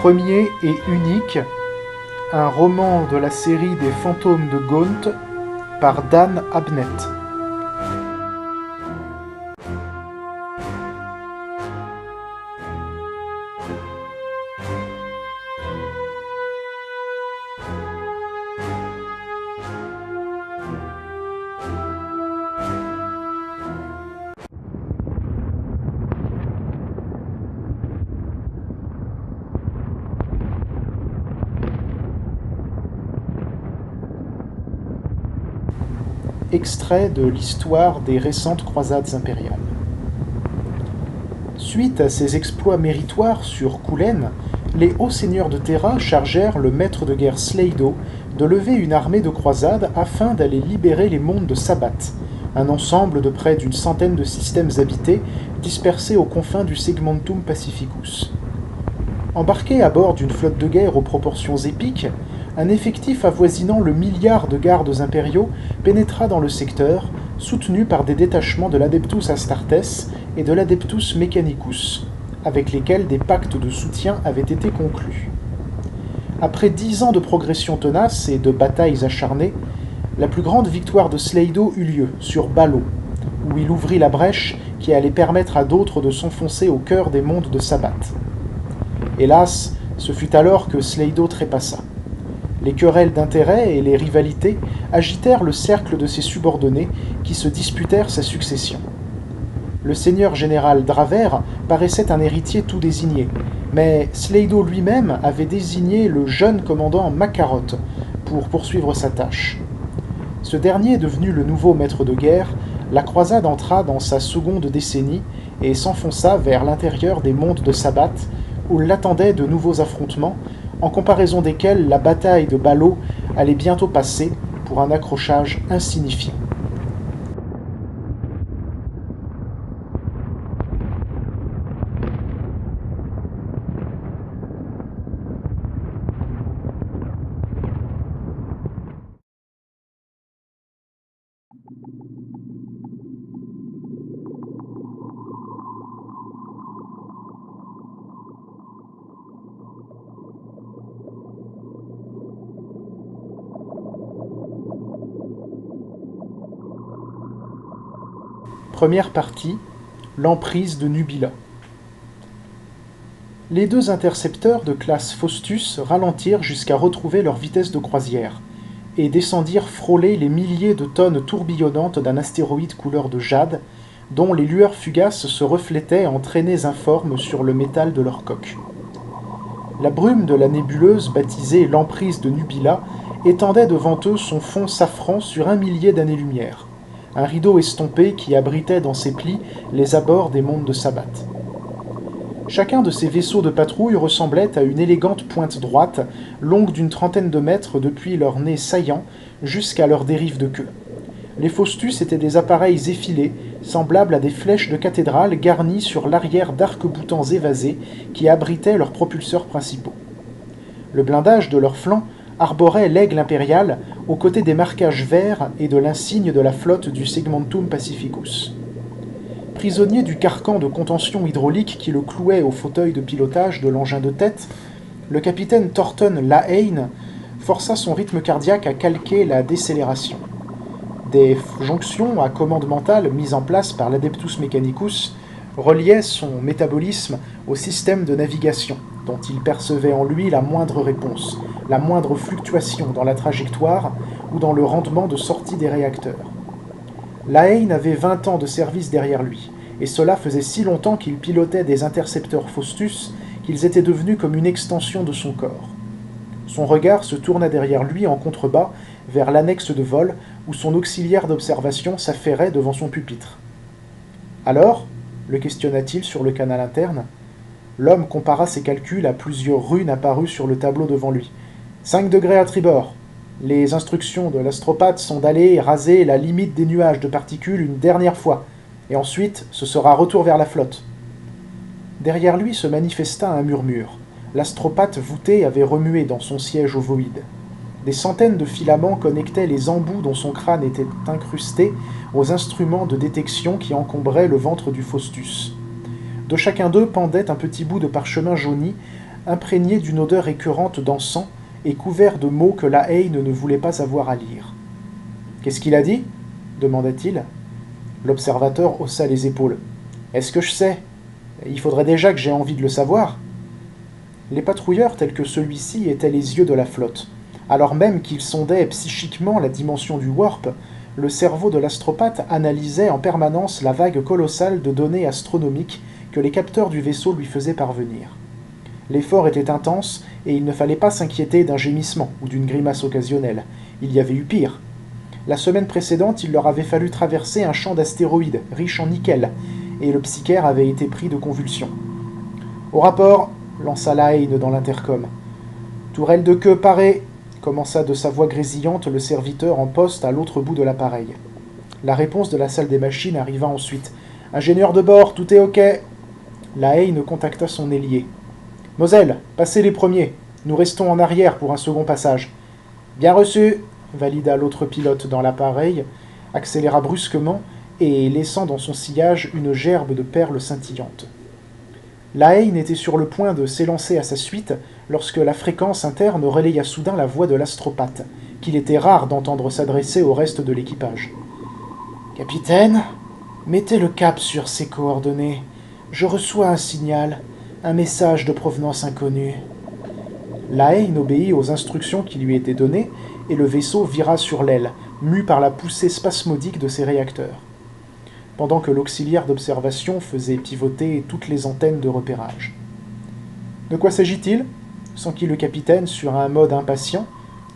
premier et unique, un roman de la série des Fantômes de Gaunt par Dan Abnett. Extrait de l'histoire des récentes croisades impériales. Suite à ses exploits méritoires sur Koulen, les hauts seigneurs de Terra chargèrent le maître de guerre Sleido de lever une armée de croisades afin d'aller libérer les mondes de Sabbath, un ensemble de près d'une centaine de systèmes habités dispersés aux confins du Segmentum Pacificus. Embarqué à bord d'une flotte de guerre aux proportions épiques, un effectif avoisinant le milliard de gardes impériaux pénétra dans le secteur, soutenu par des détachements de l'Adeptus Astartes et de l'Adeptus Mechanicus, avec lesquels des pactes de soutien avaient été conclus. Après 10 ans de progression tenace et de batailles acharnées, la plus grande victoire de Sleido eut lieu, sur Balo, où il ouvrit la brèche qui allait permettre à d'autres de s'enfoncer au cœur des mondes de Sabbath. Hélas, ce fut alors que Sleido trépassa. Les querelles d'intérêt et les rivalités agitèrent le cercle de ses subordonnés qui se disputèrent sa succession. Le seigneur général Draver paraissait un héritier tout désigné, mais Sleido lui-même avait désigné le jeune commandant Makarot pour poursuivre sa tâche. Ce dernier devenu le nouveau maître de guerre, la croisade entra dans sa seconde décennie et s'enfonça vers l'intérieur des mondes de Sabbath, où l'attendaient de nouveaux affrontements, en comparaison desquels la bataille de Balo allait bientôt passer pour un accrochage insignifiant. Première partie, l'emprise de Nubila. Les deux intercepteurs de classe Faustus ralentirent jusqu'à retrouver leur vitesse de croisière et descendirent frôler les milliers de tonnes tourbillonnantes d'un astéroïde couleur de jade dont les lueurs fugaces se reflétaient en traînées informes sur le métal de leur coque. La brume de la nébuleuse baptisée l'emprise de Nubila étendait devant eux son fond safran sur 1 millier d'années-lumière. Un rideau estompé qui abritait dans ses plis les abords des mondes de Sabbath. Chacun de ces vaisseaux de patrouille ressemblait à une élégante pointe droite, longue d'une trentaine de mètres depuis leur nez saillant jusqu'à leur dérive de queue. Les Faustus étaient des appareils effilés, semblables à des flèches de cathédrale garnies sur l'arrière d'arcs-boutants évasés qui abritaient leurs propulseurs principaux. Le blindage de leurs flancs arborait l'aigle impérial aux côtés des marquages verts et de l'insigne de la flotte du Segmentum Pacificus. Prisonnier du carcan de contention hydraulique qui le clouait au fauteuil de pilotage de l'engin de tête, le capitaine Thornton Lahane força son rythme cardiaque à calquer la décélération. Des jonctions à commande mentale mises en place par l'Adeptus Mechanicus reliaient son métabolisme au système de navigation, dont il percevait en lui la moindre réponse, la moindre fluctuation dans la trajectoire ou dans le rendement de sortie des réacteurs. Lahane avait 20 ans de service derrière lui, et cela faisait si longtemps qu'il pilotait des intercepteurs Faustus qu'ils étaient devenus comme une extension de son corps. Son regard se tourna derrière lui en contrebas vers l'annexe de vol où son auxiliaire d'observation s'affairait devant son pupitre. « Alors ?» le questionna-t-il sur le canal interne. L'homme compara ses calculs à plusieurs runes apparues sur le tableau devant lui. 5 degrés à tribord. Les instructions de l'astropathe sont d'aller raser la limite des nuages de particules une dernière fois, et ensuite ce sera retour vers la flotte. Derrière lui se manifesta un murmure. L'astropathe voûté avait remué dans son siège ovoïde. Des centaines de filaments connectaient les embouts dont son crâne était incrusté aux instruments de détection qui encombraient le ventre du Faustus. De chacun d'eux pendait un petit bout de parchemin jauni imprégné d'une odeur écœurante d'encens et couvert de mots que la haine ne voulait pas avoir à lire. « Qu'est-ce qu'il a dit » demanda-t-il. L'observateur haussa les épaules. « Est-ce que je sais ? Il faudrait déjà que j'ai envie de le savoir. » Les patrouilleurs tels que celui-ci étaient les yeux de la flotte. Alors même qu'ils sondaient psychiquement la dimension du warp, le cerveau de l'astropathe analysait en permanence la vague colossale de données astronomiques que les capteurs du vaisseau lui faisaient parvenir. L'effort était intense et il ne fallait pas s'inquiéter d'un gémissement ou d'une grimace occasionnelle. Il y avait eu pire. La semaine précédente, il leur avait fallu traverser un champ d'astéroïdes riche en nickel, et le psychiatre avait été pris de convulsions. « Au rapport !» lança la haine dans l'intercom. « Tourelle de queue parée !» commença de sa voix grésillante le serviteur en poste à l'autre bout de l'appareil. La réponse de la salle des machines arriva ensuite. « Ingénieur de bord, tout est OK !» La haine contacta son ailier. « Moselle, passez les premiers. Nous restons en arrière pour un second passage. »« Bien reçu !» valida l'autre pilote dans l'appareil, accéléra brusquement et laissant dans son sillage une gerbe de perles scintillantes. La haine était sur le point de s'élancer à sa suite lorsque la fréquence interne relaya soudain la voix de l'astropathe, qu'il était rare d'entendre s'adresser au reste de l'équipage. « Capitaine, mettez le cap sur ces coordonnées. Je reçois un signal, un message de provenance inconnue. » La haine obéit aux instructions qui lui étaient données et le vaisseau vira sur l'aile, mu par la poussée spasmodique de ses réacteurs, pendant que l'auxiliaire d'observation faisait pivoter toutes les antennes de repérage. « De quoi s'agit-il » s'enquit le capitaine sur un mode impatient,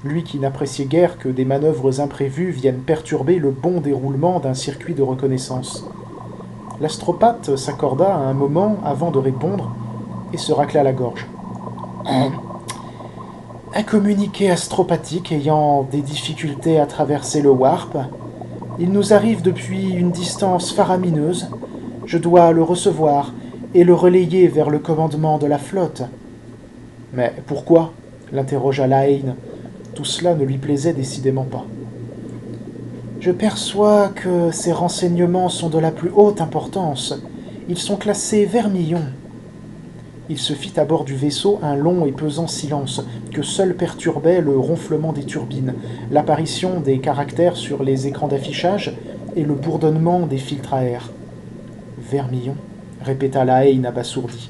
lui qui n'appréciait guère que des manœuvres imprévues viennent perturber le bon déroulement d'un circuit de reconnaissance. L'astropathe s'accorda un moment avant de répondre et se racla la gorge. Un communiqué astropathique ayant des difficultés à traverser le warp. Il nous arrive depuis une distance faramineuse. Je dois le recevoir et le relayer vers le commandement de la flotte. « Mais pourquoi » l'interrogea la haine. Tout cela ne lui plaisait décidément pas. « Je perçois que ces renseignements sont de la plus haute importance. Ils sont classés vermillon. » Il se fit à bord du vaisseau un long et pesant silence, que seul perturbait le ronflement des turbines, l'apparition des caractères sur les écrans d'affichage et le bourdonnement des filtres à air. « Vermillon » répéta la haine abasourdi.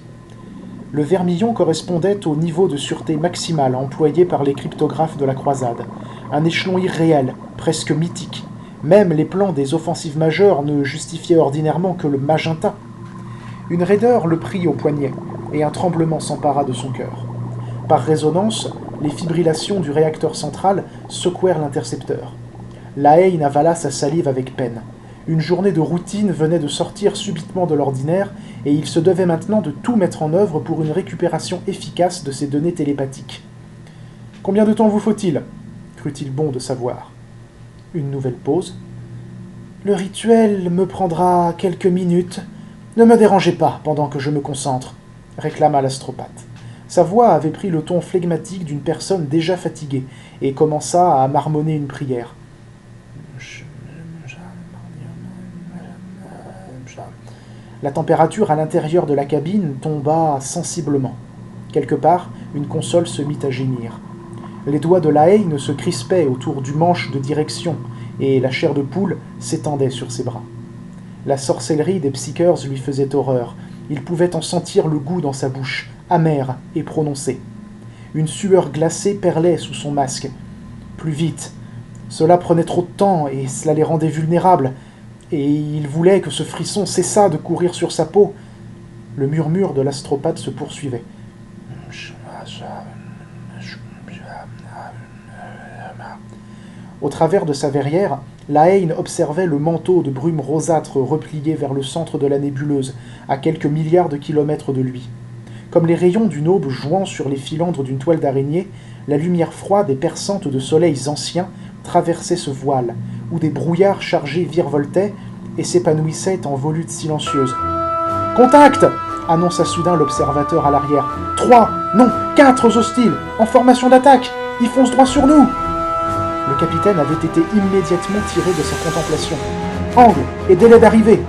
Le vermillon correspondait au niveau de sûreté maximale employé par les cryptographes de la croisade, un échelon irréel, presque mythique. Même les plans des offensives majeures ne justifiaient ordinairement que le magenta. Une raideur le prit au poignet, et un tremblement s'empara de son cœur. Par résonance, les fibrillations du réacteur central secouèrent l'intercepteur. La haine avala sa salive avec peine. Une journée de routine venait de sortir subitement de l'ordinaire, et il se devait maintenant de tout mettre en œuvre pour une récupération efficace de ses données télépathiques. « Combien de temps vous faut-il » crut-il bon de savoir. Une nouvelle pause. « Le rituel me prendra quelques minutes. Ne me dérangez pas pendant que je me concentre. » réclama l'astropathe. Sa voix avait pris le ton flegmatique d'une personne déjà fatiguée, et commença à marmonner une prière. La température à l'intérieur de la cabine tomba sensiblement. Quelque part, une console se mit à gémir. Les doigts de la haine se crispaient autour du manche de direction, et la chair de poule s'étendait sur ses bras. La sorcellerie des Psykers lui faisait horreur. Il pouvait en sentir le goût dans sa bouche, amer et prononcé. Une sueur glacée perlait sous son masque. Plus vite. Cela prenait trop de temps et cela les rendait vulnérables. Et il voulait que ce frisson cessât de courir sur sa peau. Le murmure de l'astropathe se poursuivait. Au travers de sa verrière, la haine observait le manteau de brume rosâtre replié vers le centre de la nébuleuse, à quelques milliards de kilomètres de lui. Comme les rayons d'une aube jouant sur les filandres d'une toile d'araignée, la lumière froide et perçante de soleils anciens traversait ce voile, où des brouillards chargés virevoltaient et s'épanouissaient en volutes silencieuses. « Contact !» annonça soudain l'observateur à l'arrière. « 3, non, 4 hostiles, en formation d'attaque. Ils foncent droit sur nous !» Le capitaine avait été immédiatement tiré de sa contemplation. Angle et délai d'arrivée.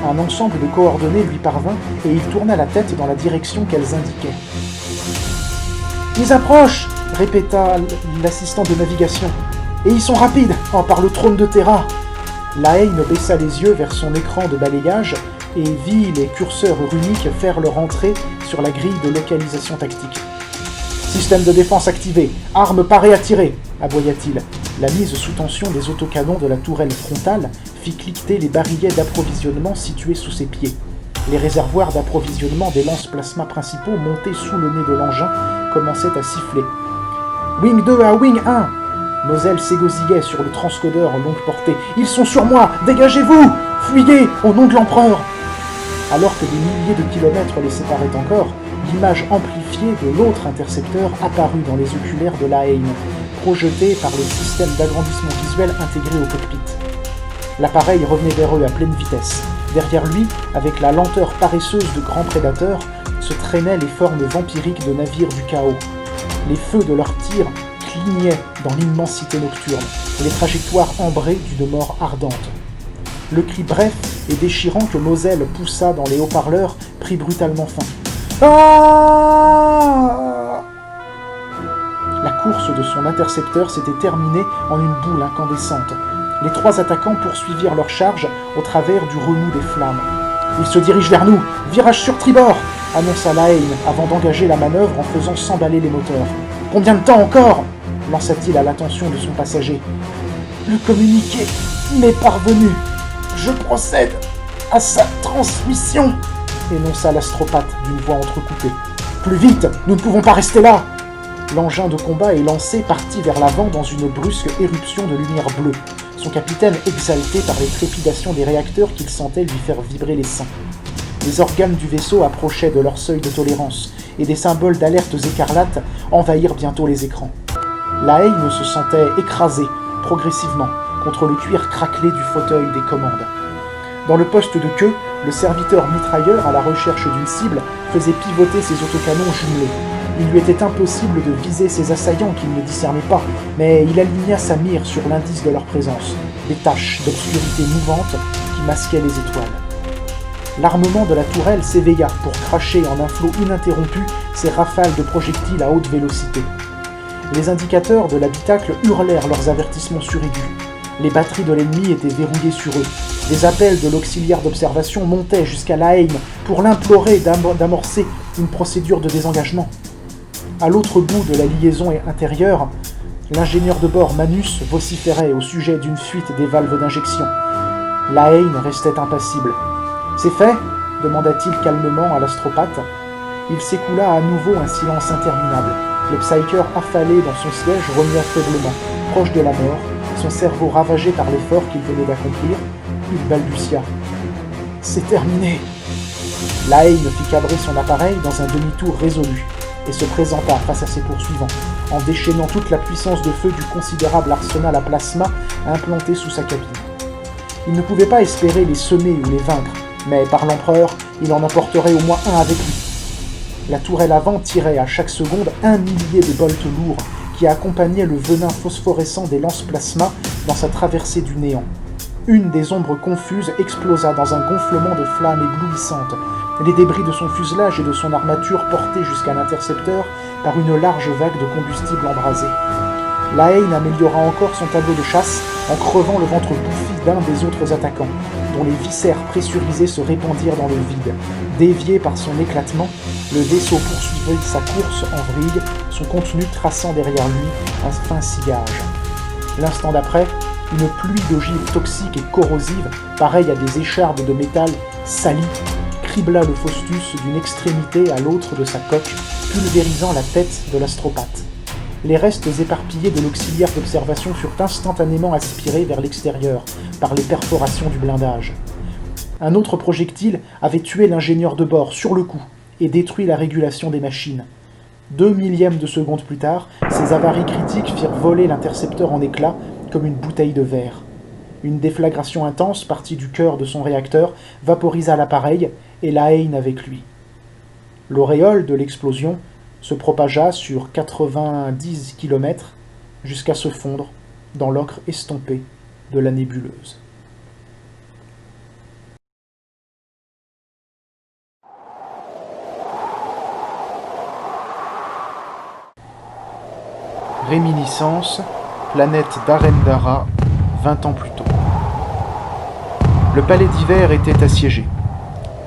Un ensemble de coordonnées lui parvint et il tourna la tête dans la direction qu'elles indiquaient. Ils approchent !» répéta l'assistant de navigation. « Et ils sont rapides par le trône de Terra !» Lahaine baissa les yeux vers son écran de balayage et vit les curseurs runiques faire leur entrée sur la grille de localisation tactique. « Système de défense activé, arme parée à tirer !» aboya-t-il. La mise sous tension des autocanons de la tourelle frontale fit cliqueter les barillets d'approvisionnement situés sous ses pieds. Les réservoirs d'approvisionnement des lance-plasma principaux montés sous le nez de l'engin commençaient à siffler. « Wing 2 à Wing 1 !» Nos ailes s'égosillaient sur le transcodeur en longue portée. « Ils sont sur moi! Dégagez-vous! Fuyez! Au nom de l'Empereur !» Alors que des milliers de kilomètres les séparaient encore, l'image amplifiée de l'autre intercepteur apparut dans les oculaires de Lahaine, projetée par le système d'agrandissement visuel intégré au cockpit. L'appareil revenait vers eux à pleine vitesse. Derrière lui, avec la lenteur paresseuse de grands prédateurs, se traînaient les formes vampiriques de navires du chaos. Les feux de leurs tirs clignaient dans l'immensité nocturne, les trajectoires ambrées d'une mort ardente. Le cri bref et déchirant que Moselle poussa dans les haut-parleurs prit brutalement fin. Ah! La course de son intercepteur s'était terminée en une boule incandescente. Les trois attaquants poursuivirent leur charge au travers du remous des flammes. « Ils se dirigent vers nous! Virage sur tribord !» annonça Lahaine avant d'engager la manœuvre en faisant s'emballer les moteurs. « Combien de temps encore ?» lança-t-il à l'attention de son passager. « Le communiqué m'est parvenu. Je procède à sa transmission !» énonça l'astropathe d'une voix entrecoupée. « Plus vite! Nous ne pouvons pas rester là !» L'engin de combat élancé partit vers l'avant dans une brusque éruption de lumière bleue, son capitaine exalté par les trépidations des réacteurs qu'il sentait lui faire vibrer les seins. Les organes du vaisseau approchaient de leur seuil de tolérance, et des symboles d'alertes écarlates envahirent bientôt les écrans. Lahaine se sentait écrasé, progressivement, contre le cuir craquelé du fauteuil des commandes. Dans le poste de queue, le serviteur mitrailleur à la recherche d'une cible faisait pivoter ses autocanons jumelés. Il lui était impossible de viser ses assaillants qu'il ne discernait pas, mais il aligna sa mire sur l'indice de leur présence, des taches d'obscurité mouvante qui masquaient les étoiles. L'armement de la tourelle s'éveilla pour cracher en un flot ininterrompu ses rafales de projectiles à haute vélocité. Les indicateurs de l'habitacle hurlèrent leurs avertissements suraigus. Les batteries de l'ennemi étaient verrouillées sur eux. Des appels de l'auxiliaire d'observation montaient jusqu'à Lahaine pour l'implorer d'amorcer une procédure de désengagement. À l'autre bout de la liaison intérieure, l'ingénieur de bord Manus vociférait au sujet d'une fuite des valves d'injection. Lahaine restait impassible. « C'est fait ?» demanda-t-il calmement à l'astropathe. Il s'écoula à nouveau un silence interminable. Le psyker affalé dans son siège remua faiblement, proche de la mort, son cerveau ravagé par l'effort qu'il venait d'accomplir. Il balbutia. « C'est terminé !» Lahaine fit cabrer son appareil dans un demi-tour résolu et se présenta face à ses poursuivants, en déchaînant toute la puissance de feu du considérable arsenal à plasma implanté sous sa cabine. Il ne pouvait pas espérer les semer ou les vaincre, mais par l'Empereur, il en emporterait au moins un avec lui. La tourelle avant tirait à chaque seconde 1 millier de bolts lourds qui accompagnaient le venin phosphorescent des lance-plasma dans sa traversée du néant. Une des ombres confuses explosa dans un gonflement de flammes éblouissantes, les débris de son fuselage et de son armature portés jusqu'à l'intercepteur par une large vague de combustible embrasé. Lahaine améliora encore son tableau de chasse en crevant le ventre bouffi d'un des autres attaquants, dont les viscères pressurisés se répandirent dans le vide. Dévié par son éclatement, le vaisseau poursuivit sa course en vrille, son contenu traçant derrière lui un fin sillage. L'instant d'après, une pluie d'ogives toxiques et corrosives, pareille à des échardes de métal salies, cribla le Faustus d'une extrémité à l'autre de sa coque, pulvérisant la tête de l'astropathe. Les restes éparpillés de l'auxiliaire d'observation furent instantanément aspirés vers l'extérieur par les perforations du blindage. Un autre projectile avait tué l'ingénieur de bord sur le coup et détruit la régulation des machines. 2 millièmes de seconde plus tard, ces avaries critiques firent voler l'intercepteur en éclats comme une bouteille de verre. Une déflagration intense partie du cœur de son réacteur vaporisa l'appareil et Lahaine avec lui. L'auréole de l'explosion se propagea sur 90 km jusqu'à se fondre dans l'ocre estompé de la nébuleuse. Réminiscence, planète d'Arendara, 20 ans plus tôt. Le palais d'hiver était assiégé.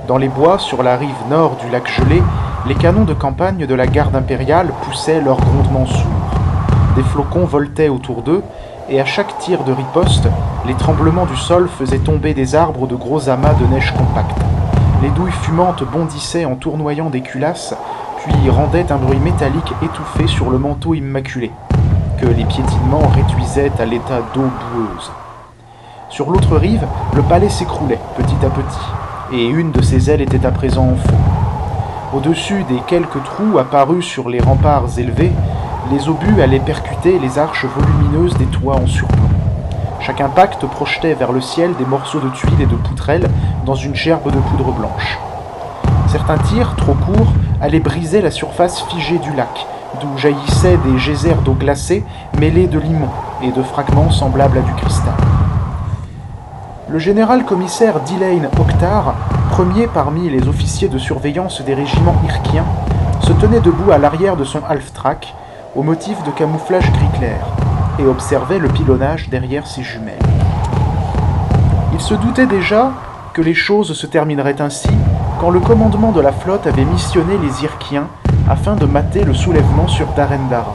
Dans les bois, sur la rive nord du lac gelé, les canons de campagne de la garde impériale poussaient leurs grondements sourds. Des flocons voltaient autour d'eux, et à chaque tir de riposte, les tremblements du sol faisaient tomber des arbres de gros amas de neige compacte. Les douilles fumantes bondissaient en tournoyant des culasses, puis rendaient un bruit métallique étouffé sur le manteau immaculé, que les piétinements réduisaient à l'état d'eau boueuse. Sur l'autre rive, le palais s'écroulait petit à petit, et une de ses ailes était à présent en feu. Au-dessus des quelques trous apparus sur les remparts élevés, les obus allaient percuter les arches volumineuses des toits en surplomb. Chaque impact projetait vers le ciel des morceaux de tuiles et de poutrelles dans une gerbe de poudre blanche. Certains tirs, trop courts, allaient briser la surface figée du lac, d'où jaillissaient des geysers d'eau glacée mêlés de limon et de fragments semblables à du cristal. Le général-commissaire Dillane Oktar, premier parmi les officiers de surveillance des régiments irkiens, se tenait debout à l'arrière de son half-track, au motif de camouflage gris clair, et observait le pilonnage derrière ses jumelles. Il se doutait déjà que les choses se termineraient ainsi quand le commandement de la flotte avait missionné les Irkiens afin de mater le soulèvement sur Darendara.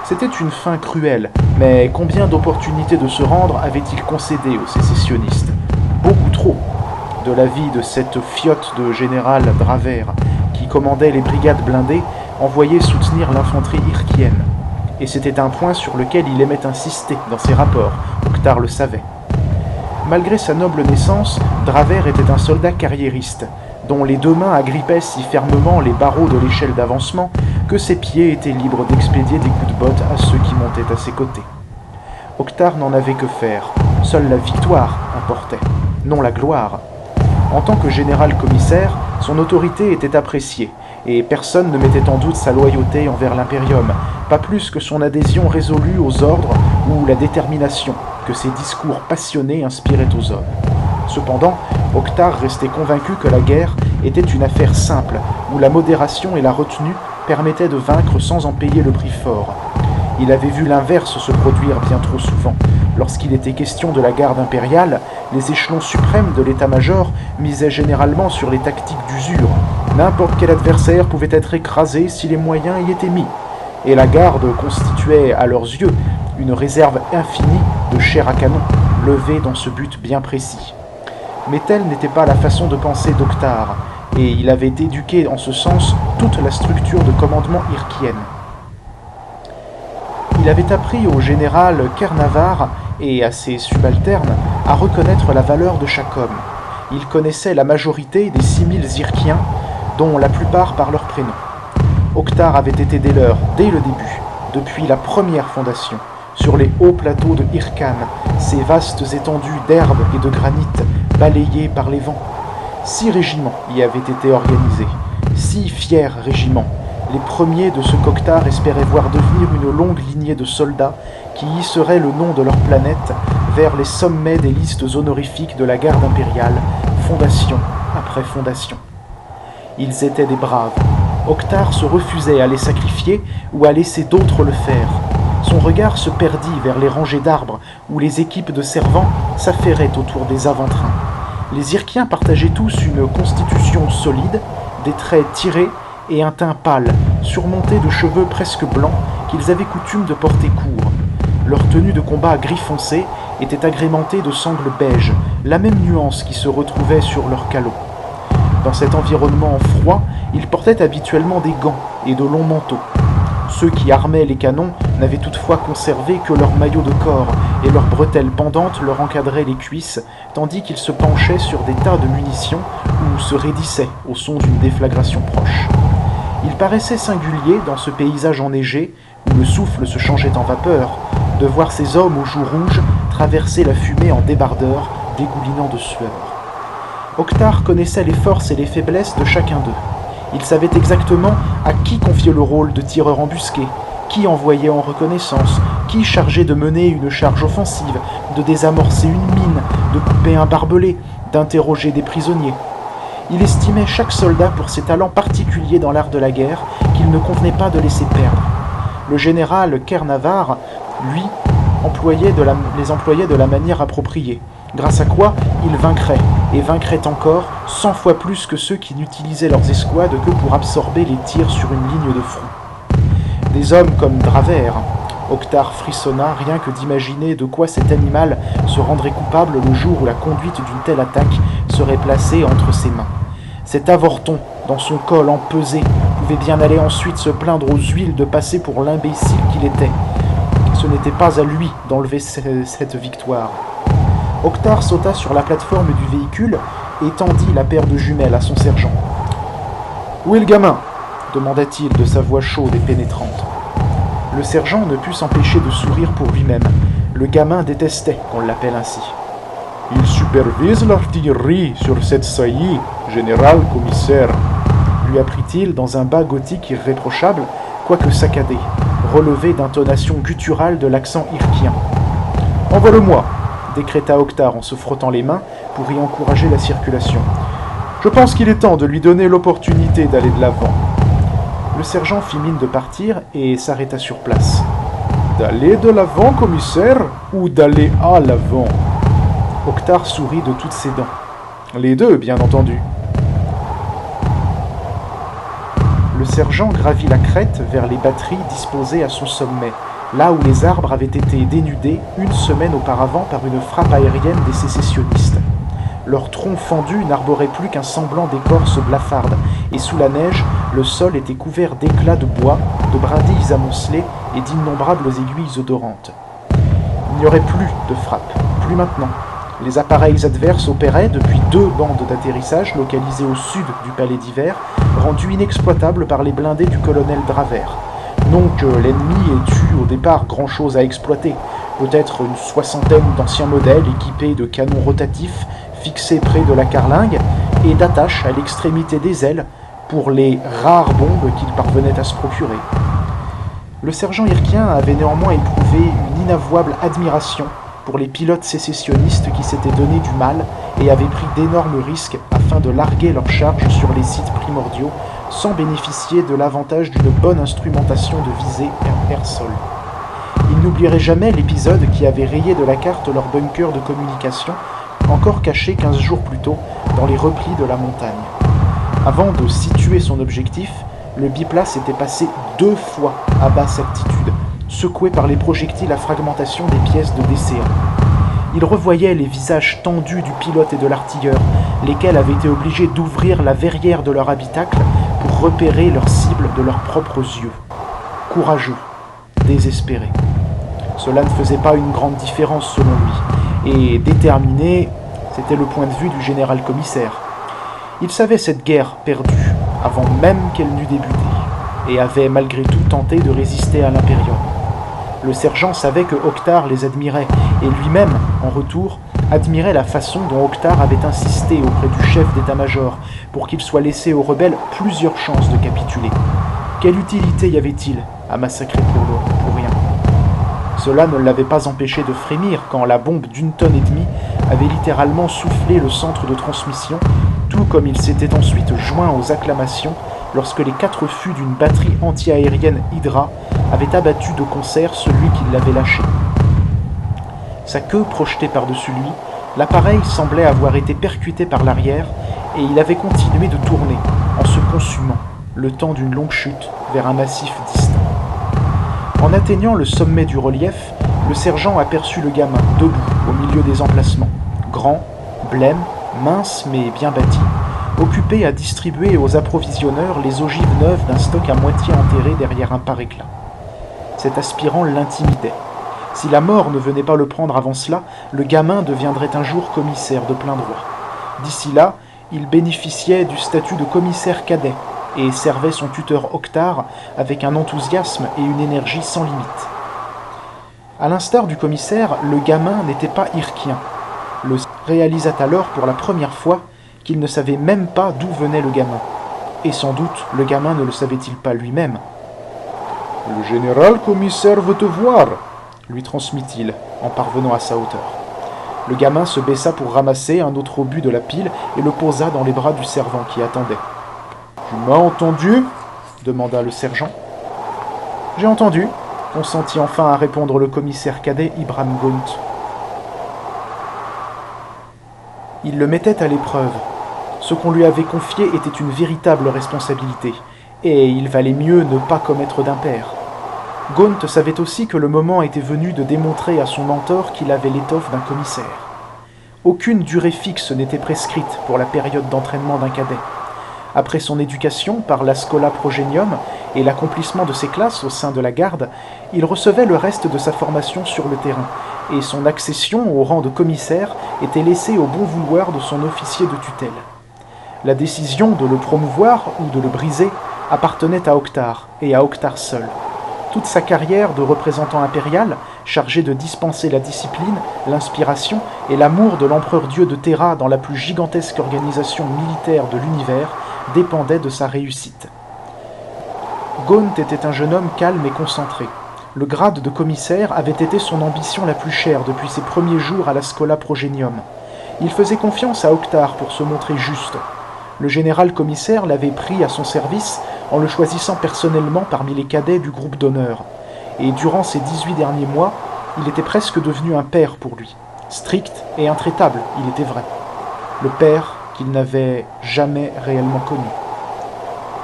C'était une fin cruelle, mais combien d'opportunités de se rendre avait-il concédé aux sécessionnistes ? Beaucoup trop. De l'avis de cette fiotte de général Draver, qui commandait les brigades blindées, envoyées soutenir l'infanterie irkienne. Et c'était un point sur lequel il aimait insister dans ses rapports, Oktar le savait. Malgré sa noble naissance, Draver était un soldat carriériste, dont les deux mains agrippaient si fermement les barreaux de l'échelle d'avancement que ses pieds étaient libres d'expédier des coups de botte à ceux qui montaient à ses côtés. Oktar n'en avait que faire, seule la victoire importait, non la gloire. En tant que général-commissaire, son autorité était appréciée, et personne ne mettait en doute sa loyauté envers l'Imperium, pas plus que son adhésion résolue aux ordres ou la détermination que ses discours passionnés inspiraient aux hommes. Cependant, Oktar restait convaincu que la guerre était une affaire simple, où la modération et la retenue permettaient de vaincre sans en payer le prix fort. Il avait vu l'inverse se produire bien trop souvent. Lorsqu'il était question de la garde impériale, les échelons suprêmes de l'état-major misaient généralement sur les tactiques d'usure. N'importe quel adversaire pouvait être écrasé si les moyens y étaient mis. Et la garde constituait, à leurs yeux, une réserve infinie de chair à canon, levée dans ce but bien précis. Mais telle n'était pas la façon de penser d'Oktar, et il avait éduqué en ce sens toute la structure de commandement irkienne. Il avait appris au général Kernavar et à ses subalternes à reconnaître la valeur de chaque homme. Il connaissait la majorité des 6000 Irkiens, dont la plupart par leur prénom. Oktar avait été des leurs dès le début, depuis la première fondation, sur les hauts plateaux de Irkan, ces vastes étendues d'herbe et de granit balayées par les vents. 6 régiments y avaient été organisés, 6 fiers régiments, les premiers de ce qu'Oktar espérait voir devenir une longue lignée de soldats qui hisseraient le nom de leur planète vers les sommets des listes honorifiques de la garde impériale, fondation après fondation. Ils étaient des braves. Oktar se refusait à les sacrifier ou à laisser d'autres le faire. Son regard se perdit vers les rangées d'arbres où les équipes de servants s'affairaient autour des avant-trains. Les Irkiens partageaient tous une constitution solide, des traits tirés et un teint pâle, surmonté de cheveux presque blancs qu'ils avaient coutume de porter court. Leur tenue de combat gris foncé était agrémentée de sangles beige, la même nuance qui se retrouvait sur leurs calots. Dans cet environnement froid, ils portaient habituellement des gants et de longs manteaux. Ceux qui armaient les canons n'avaient toutefois conservé que leur maillot de corps et leurs bretelles pendantes leur encadraient les cuisses, tandis qu'ils se penchaient sur des tas de munitions ou se raidissaient au son d'une déflagration proche. Il paraissait singulier dans ce paysage enneigé, où le souffle se changeait en vapeur, de voir ces hommes aux joues rouges traverser la fumée en débardeur, dégoulinant de sueur. Oktar connaissait les forces et les faiblesses de chacun d'eux. Il savait exactement à qui confier le rôle de tireur embusqué, qui envoyait en reconnaissance, qui chargé de mener une charge offensive, de désamorcer une mine, de couper un barbelé, d'interroger des prisonniers. Il estimait chaque soldat pour ses talents particuliers dans l'art de la guerre qu'il ne convenait pas de laisser perdre. Le général Kernavar, lui, les employait de la manière appropriée, grâce à quoi ils vaincraient, et vaincraient encore 100 fois plus que ceux qui n'utilisaient leurs escouades que pour absorber les tirs sur une ligne de front. Des hommes comme Draver, Oktar frissonna rien que d'imaginer de quoi cet animal se rendrait coupable le jour où la conduite d'une telle attaque serait placée entre ses mains. Cet avorton, dans son col empesé, pouvait bien aller ensuite se plaindre aux huiles de passer pour l'imbécile qu'il était. Ce n'était pas à lui d'enlever cette victoire. Oktar sauta sur la plateforme du véhicule et tendit la paire de jumelles à son sergent. « Où est le gamin » demanda-t-il de sa voix chaude et pénétrante. Le sergent ne put s'empêcher de sourire pour lui-même. Le gamin détestait qu'on l'appelle ainsi. « Il supervise l'artillerie sur cette saillie, général commissaire » lui apprit-il dans un bas gothique irréprochable, quoique saccadé, relevé d'intonations gutturales de l'accent irkien. « Envoie-le-moi » décréta Oktar en se frottant les mains pour y encourager la circulation. « Je pense qu'il est temps de lui donner l'opportunité d'aller de l'avant. » Le sergent fit mine de partir et s'arrêta sur place. « D'aller de l'avant, commissaire, ou d'aller à l'avant » Oktar sourit de toutes ses dents. « Les deux, bien entendu. » Le sergent gravit la crête vers les batteries disposées à son sommet, là où les arbres avaient été dénudés une semaine auparavant par une frappe aérienne des sécessionnistes. Leurs troncs fendus n'arboraient plus qu'un semblant d'écorce blafarde, et sous la neige, le sol était couvert d'éclats de bois, de brindilles amoncelées et d'innombrables aiguilles odorantes. Il n'y aurait plus de frappe, plus maintenant. Les appareils adverses opéraient depuis 2 bandes d'atterrissage localisées au sud du palais d'hiver, rendues inexploitables par les blindés du colonel Draver. Non que l'ennemi ait eu au départ grand-chose à exploiter, peut-être une 60aine d'anciens modèles équipés de canons rotatifs fixés près de la carlingue et d'attaches à l'extrémité des ailes pour les rares bombes qu'il parvenait à se procurer. Le sergent Irkien avait néanmoins éprouvé une inavouable admiration pour les pilotes sécessionnistes qui s'étaient donné du mal et avaient pris d'énormes risques afin de larguer leurs charges sur les sites primordiaux sans bénéficier de l'avantage d'une bonne instrumentation de visée air-sol. Ils n'oublieraient jamais l'épisode qui avait rayé de la carte leur bunker de communication, encore caché 15 jours plus tôt dans les replis de la montagne. Avant de situer son objectif, le biplace était passé 2 fois à basse altitude, secoué par les projectiles à fragmentation des pièces de DCA. Il revoyait les visages tendus du pilote et de l'artilleur, lesquels avaient été obligés d'ouvrir la verrière de leur habitacle pour repérer leur cible de leurs propres yeux. Courageux, désespérés. Cela ne faisait pas une grande différence selon lui, et déterminé, c'était le point de vue du général commissaire. Il savait cette guerre perdue, avant même qu'elle n'eût débuté, et avait malgré tout tenté de résister à l'Imperium. Le sergent savait que Oktar les admirait, et lui-même, en retour, admirait la façon dont Oktar avait insisté auprès du chef d'état-major pour qu'il soit laissé aux rebelles plusieurs chances de capituler. Quelle utilité y avait-il à massacrer pour rien ? Cela ne l'avait pas empêché de frémir quand la bombe d'1,5 tonne avait littéralement soufflé le centre de transmission, tout comme il s'était ensuite joint aux acclamations lorsque les 4 fûts d'une batterie anti-aérienne Hydra avaient abattu de concert celui qui l'avait lâché. Sa queue projetée par-dessus lui, l'appareil semblait avoir été percuté par l'arrière et il avait continué de tourner en se consumant, le temps d'une longue chute vers un massif distant. En atteignant le sommet du relief, le sergent aperçut le gamin, debout, au milieu des emplacements, grand, blême, mince mais bien bâti, occupé à distribuer aux approvisionneurs les ogives neuves d'un stock à moitié enterré derrière un pare-éclat. Cet aspirant l'intimidait. Si la mort ne venait pas le prendre avant cela, le gamin deviendrait un jour commissaire de plein droit. D'ici là, il bénéficiait du statut de commissaire cadet et servait son tuteur Oktar avec un enthousiasme et une énergie sans limite. À l'instar du commissaire, le gamin n'était pas irkien. Le réalisa alors pour la première fois qu'il ne savait même pas d'où venait le gamin. Et sans doute, le gamin ne le savait-il pas lui-même. « Le général commissaire veut te voir !» lui transmit-il, en parvenant à sa hauteur. Le gamin se baissa pour ramasser un autre obus de la pile et le posa dans les bras du servant qui attendait. « Tu m'as entendu ?» demanda le sergent. J'ai entendu, consentit enfin à répondre le commissaire cadet Ibram Gaunt. Il le mettait à l'épreuve. Ce qu'on lui avait confié était une véritable responsabilité, et il valait mieux ne pas commettre d'impair. Gaunt savait aussi que le moment était venu de démontrer à son mentor qu'il avait l'étoffe d'un commissaire. Aucune durée fixe n'était prescrite pour la période d'entraînement d'un cadet. Après son éducation par la Schola Progenium et l'accomplissement de ses classes au sein de la garde, il recevait le reste de sa formation sur le terrain, et son accession au rang de commissaire était laissée au bon vouloir de son officier de tutelle. La décision de le promouvoir ou de le briser appartenait à Oktar, et à Oktar seul. Toute sa carrière de représentant impérial, chargé de dispenser la discipline, l'inspiration et l'amour de l'empereur-dieu de Terra dans la plus gigantesque organisation militaire de l'univers, dépendait de sa réussite. Gaunt était un jeune homme calme et concentré. Le grade de commissaire avait été son ambition la plus chère depuis ses premiers jours à la Schola Progenium. Il faisait confiance à Oktar pour se montrer juste. Le général commissaire l'avait pris à son service en le choisissant personnellement parmi les cadets du groupe d'honneur. Et durant ces 18 derniers mois, il était presque devenu un père pour lui. Strict et intraitable, il était vrai. Le père qu'il n'avait jamais réellement connu.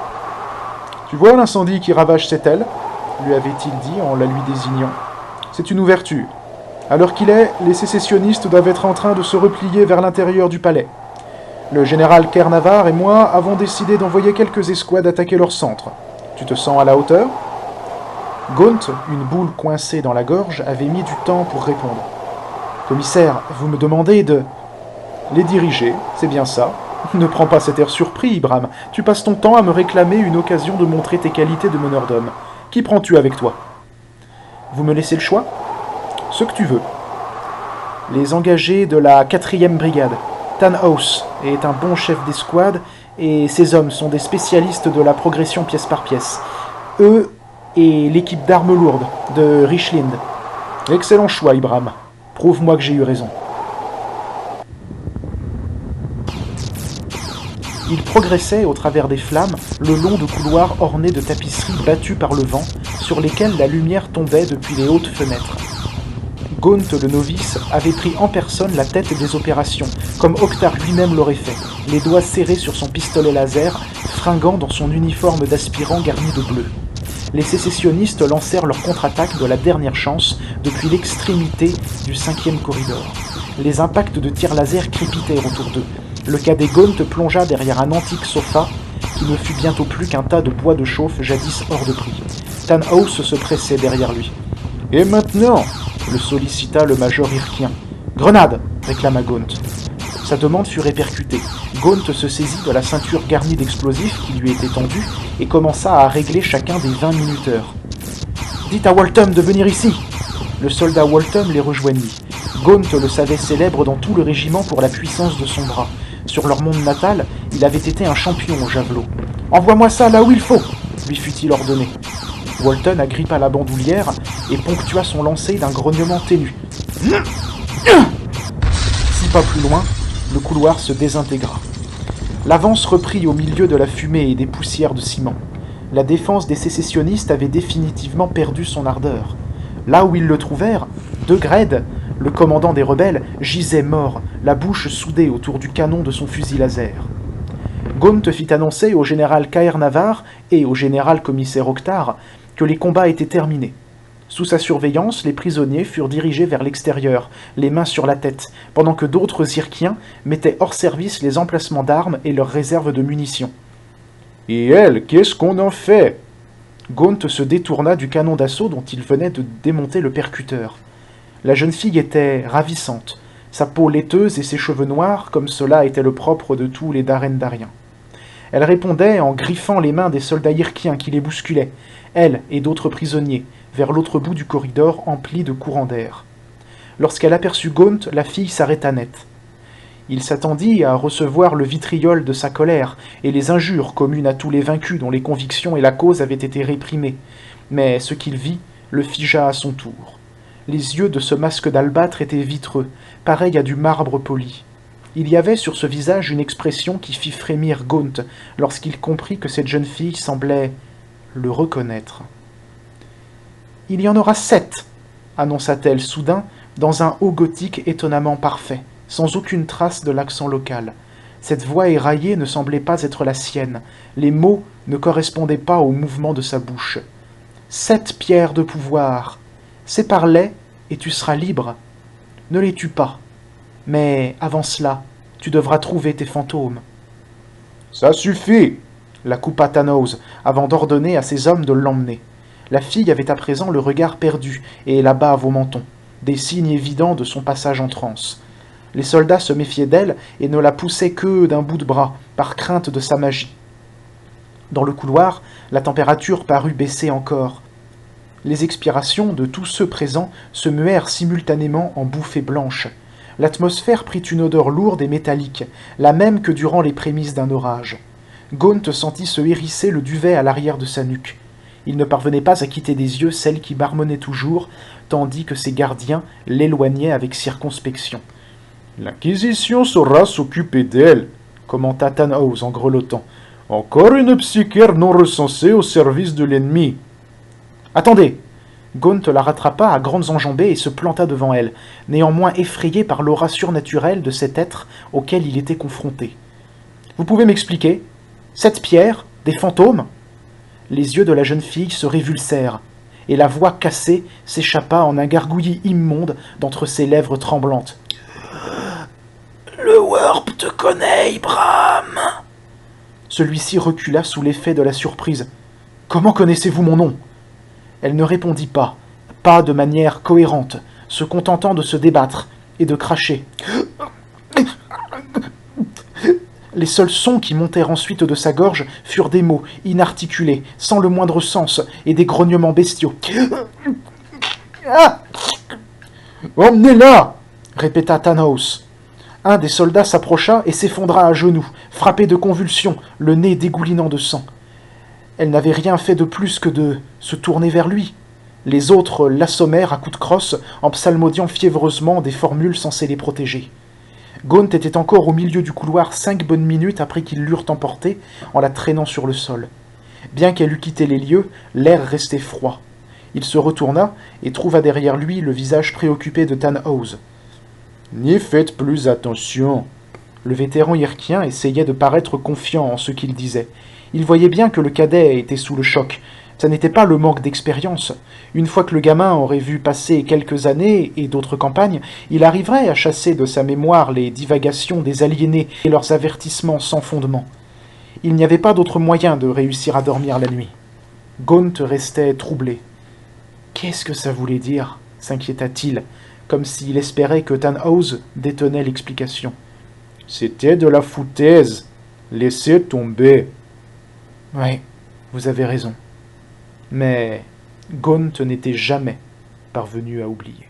« Tu vois l'incendie qui ravage cette aile ?» lui avait-il dit en la lui désignant. « C'est une ouverture. À l'heure qu'il est, les sécessionnistes doivent être en train de se replier vers l'intérieur du palais. Le général Kernavar et moi avons décidé d'envoyer quelques escouades attaquer leur centre. Tu te sens à la hauteur ?» Gaunt, une boule coincée dans la gorge, avait mis du temps pour répondre. « Commissaire, vous me demandez de... » « Les diriger, c'est bien ça. Ne prends pas cet air surpris, Ibram. Tu passes ton temps à me réclamer une occasion de montrer tes qualités de meneur d'hommes. Qui prends-tu avec toi ? Vous me laissez le choix ? Ce que tu veux. Les engagés de la 4e brigade. Tannhaus est un bon chef d'escouade et ses hommes sont des spécialistes de la progression pièce par pièce. Eux et l'équipe d'armes lourdes de Richlind. Excellent choix, Ibram. Prouve-moi que j'ai eu raison. Il progressait au travers des flammes, le long de couloirs ornés de tapisseries battues par le vent, sur lesquelles la lumière tombait depuis les hautes fenêtres. Gaunt le novice avait pris en personne la tête des opérations, comme Oktar lui-même l'aurait fait, les doigts serrés sur son pistolet laser, fringant dans son uniforme d'aspirant garni de bleu. Les sécessionnistes lancèrent leur contre-attaque de la dernière chance depuis l'extrémité du 5e corridor. Les impacts de tirs laser crépitèrent autour d'eux. Le cadet Gaunt plongea derrière un antique sofa qui ne fut bientôt plus qu'un tas de bois de chauffe jadis hors de prix. Tannhaus se pressait derrière lui. « Et maintenant ?» le sollicita le major Irkien. « Grenade !» réclama Gaunt. Sa demande fut répercutée. Gaunt se saisit de la ceinture garnie d'explosifs qui lui était tendue et commença à régler chacun des 20 minuteurs. « Dites à Waltham de venir ici !» Le soldat Waltham les rejoignit. Gaunt le savait célèbre dans tout le régiment pour la puissance de son bras. Sur leur monde natal, il avait été un champion au javelot. « Envoie-moi ça là où il faut !» lui fut-il ordonné. Walton agrippa la bandoulière et ponctua son lancer d'un grognement ténu. 6 pas plus loin, le couloir se désintégra. L'avance reprit au milieu de la fumée et des poussières de ciment. La défense des sécessionnistes avait définitivement perdu son ardeur. Là où ils le trouvèrent, Degred, le commandant des rebelles, gisait mort, la bouche soudée autour du canon de son fusil laser. Gaunt fit annoncer au général Caernavar et au général commissaire Oktar que les combats étaient terminés. Sous sa surveillance, les prisonniers furent dirigés vers l'extérieur, les mains sur la tête, pendant que d'autres Irkiens mettaient hors service les emplacements d'armes et leurs réserves de munitions. « Et elle, qu'est-ce qu'on en fait ?» Gaunt se détourna du canon d'assaut dont il venait de démonter le percuteur. La jeune fille était ravissante, sa peau laiteuse et ses cheveux noirs, comme cela était le propre de tous les Darendariens. Elle répondait en griffant les mains des soldats irkiens qui les bousculaient, elle et d'autres prisonniers, vers l'autre bout du corridor empli de courants d'air. Lorsqu'elle aperçut Gaunt, la fille s'arrêta net. Il s'attendit à recevoir le vitriol de sa colère et les injures communes à tous les vaincus dont les convictions et la cause avaient été réprimées, mais ce qu'il vit le figea à son tour. Les yeux de ce masque d'albâtre étaient vitreux, pareils à du marbre poli. Il y avait sur ce visage une expression qui fit frémir Gaunt lorsqu'il comprit que cette jeune fille semblait le reconnaître. Il y en aura 7, annonça-t-elle soudain, dans un haut gothique étonnamment parfait, sans aucune trace de l'accent local. Cette voix éraillée ne semblait pas être la sienne, les mots ne correspondaient pas au mouvement de sa bouche. 7 pierres de pouvoir. Sépare-les et tu seras libre. Ne les tue pas. Mais avant cela, tu devras trouver tes fantômes. Ça suffit, la coupa Thanos, avant d'ordonner à ses hommes de l'emmener. La fille avait à présent le regard perdu et la bave au menton, des signes évidents de son passage en transe. Les soldats se méfiaient d'elle et ne la poussaient que d'un bout de bras, par crainte de sa magie. Dans le couloir, la température parut baisser encore. Les expirations de tous ceux présents se muèrent simultanément en bouffées blanches. L'atmosphère prit une odeur lourde et métallique, la même que durant les prémices d'un orage. Gaunt sentit se hérisser le duvet à l'arrière de sa nuque. Il ne parvenait pas à quitter des yeux celle qui marmonnait toujours, tandis que ses gardiens l'éloignaient avec circonspection. « L'Inquisition saura s'occuper d'elle, » commenta Thanos en grelottant. « Encore une psychiatre non recensée au service de l'ennemi. »« Attendez !» Gaunt la rattrapa à grandes enjambées et se planta devant elle, néanmoins effrayé par l'aura surnaturelle de cet être auquel il était confronté. « Vous pouvez m'expliquer ? 7 pierres ? Des fantômes ?» Les yeux de la jeune fille se révulsèrent, et la voix cassée s'échappa en un gargouillis immonde d'entre ses lèvres tremblantes. « Le Warp te connaît, Ibram !» Celui-ci recula sous l'effet de la surprise. « Comment connaissez-vous mon nom ?» Elle ne répondit pas, pas de manière cohérente, se contentant de se débattre et de cracher. Les seuls sons qui montèrent ensuite de sa gorge furent des mots inarticulés, sans le moindre sens, et des grognements bestiaux. « Emmenez-la !» répéta Thanos. Un des soldats s'approcha et s'effondra à genoux, frappé de convulsions, le nez dégoulinant de sang. Elle n'avait rien fait de plus que de se tourner vers lui. Les autres l'assommèrent à coups de crosse en psalmodiant fiévreusement des formules censées les protéger. Gaunt était encore au milieu du couloir 5 bonnes minutes après qu'ils l'eurent emportée en la traînant sur le sol. Bien qu'elle eût quitté les lieux, l'air restait froid. Il se retourna et trouva derrière lui le visage préoccupé de Thanos. « N'y faites plus attention !» Le vétéran hirkien essayait de paraître confiant en ce qu'il disait. Il voyait bien que le cadet était sous le choc. Ça n'était pas le manque d'expérience. Une fois que le gamin aurait vu passer quelques années et d'autres campagnes, il arriverait à chasser de sa mémoire les divagations des aliénés et leurs avertissements sans fondement. Il n'y avait pas d'autre moyen de réussir à dormir la nuit. Gaunt restait troublé. Qu'est-ce que ça voulait dire ? S'inquiéta-t-il, comme s'il espérait que Thanos détenait l'explication. C'était de la foutaise. Laissez tomber. Oui, vous avez raison. Mais Gaunt n'était jamais parvenu à oublier.